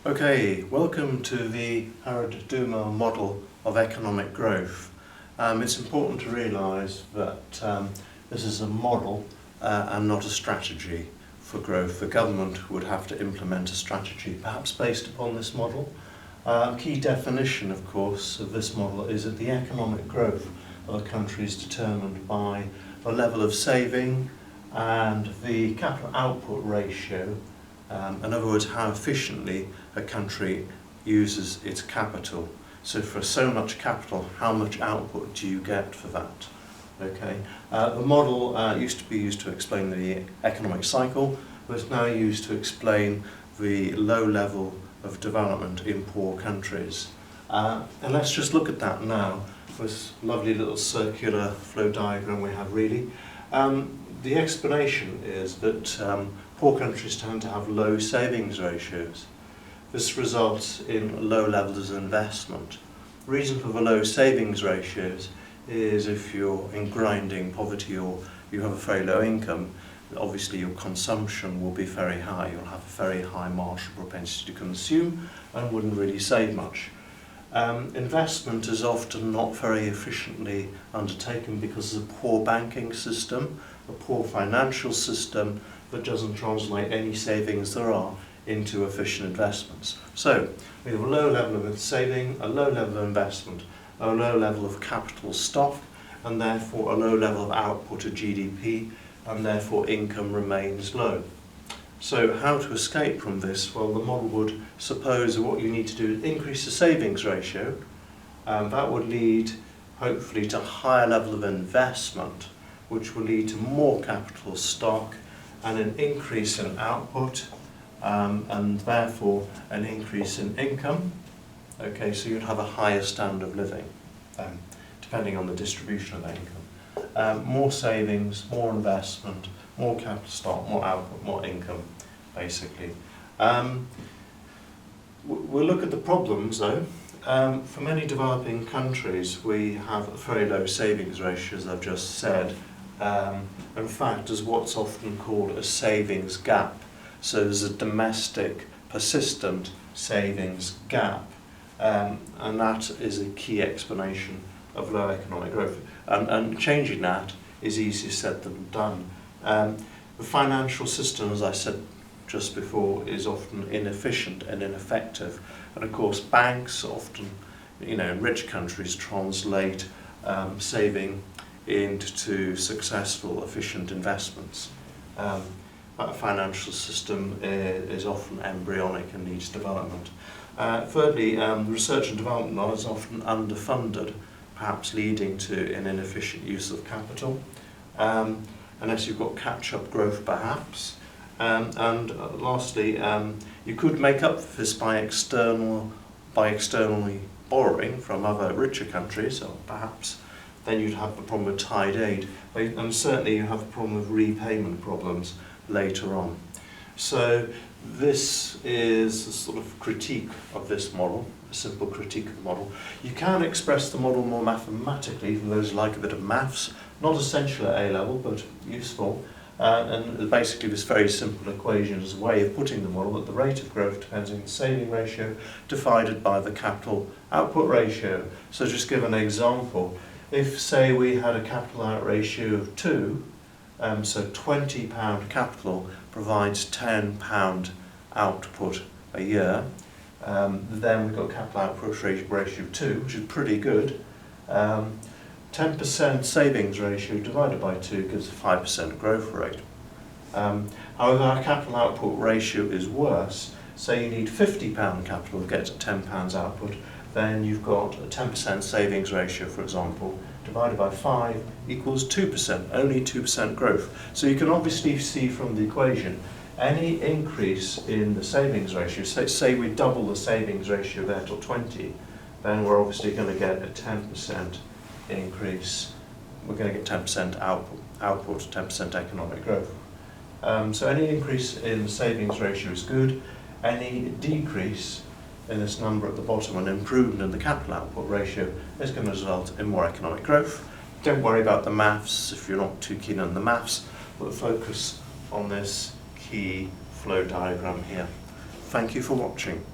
Okay, welcome to the Harrod Domar model of economic growth. It's important to realise that this is a model and not a strategy for growth. The government would have to implement a strategy perhaps based upon this model. Key definition, of course, of this model is that the economic growth of a country is determined by the level of saving and the capital output ratio. In other words, how efficiently a country uses its capital. So for so much capital, how much output do you get for that? Okay. The model used to be used to explain the economic cycle, but it's now used to explain the low level of development in poor countries. And let's just look at that now, this lovely little circular flow diagram we have really. The explanation is that poor countries tend to have low savings ratios. This results in low levels of investment. The reason for the low savings ratios is if you're in grinding poverty or you have a very low income, obviously your consumption will be very high. You'll have a very high marginal propensity to consume and wouldn't really save much. Investment is often not very efficiently undertaken because of a poor banking system, a poor financial system that doesn't translate any savings there are into efficient investments. So we have a low level of saving, a low level of investment, a low level of capital stock, and therefore a low level of output of GDP, and therefore income remains low. So how to escape from this? Well, the model would suppose that what you need to do is increase the savings ratio. That would lead, hopefully, to a higher level of investment, which will lead to more capital stock and an increase in output, and therefore an increase in income. Okay, so you'd have a higher standard of living, depending on the distribution of that income. More savings, more investment, more capital stock, more output, more income, basically. We'll look at the problems though. For many developing countries, we have very low savings ratios, I've just said. In fact, there's what's often called a savings gap. So there's a domestic, persistent savings gap. And that is a key explanation of low economic growth. And changing that is easier said than done. The financial system, as I said just before, is often inefficient and ineffective. And of course, banks often, in rich countries, translate saving into successful, efficient investments. But a financial system is often embryonic and needs development. Thirdly, research and development is often underfunded, perhaps leading to an inefficient use of capital. Unless you've got catch-up growth perhaps. And lastly, you could make up for this by externally borrowing from other richer countries, or perhaps then you'd have the problem with tied aid, and certainly you have a problem with repayment problems later on. So this is a sort of critique of this model, a simple critique of the model. You can express the model more mathematically for those who like a bit of maths, not essential at A level, but useful. And basically this very simple equation is a way of putting the model that the rate of growth depends on the saving ratio divided by the capital output ratio. So just give an example. If, say, we had a capital out ratio of 2, so £20 capital provides £10 output a year, then we've got a capital output ratio of 2, which is pretty good. 10% savings ratio divided by 2 gives a 5% growth rate. However, our capital output ratio is worse. Say you need £50 capital to get to £10 output, then you've got a 10% savings ratio, for example, divided by 5 equals 2%, only 2% growth. So you can obviously see from the equation, any increase in the savings ratio, say we double the savings ratio there to 20, then we're obviously going to get a 10% increase. We're going to get 10% output, 10% economic growth. So any increase in the savings ratio is good. Any decrease in this number at the bottom, an improvement in the capital output ratio, is going to result in more economic growth. Don't worry about the maths if you're not too keen on the maths, but focus on this key flow diagram here. Thank you for watching.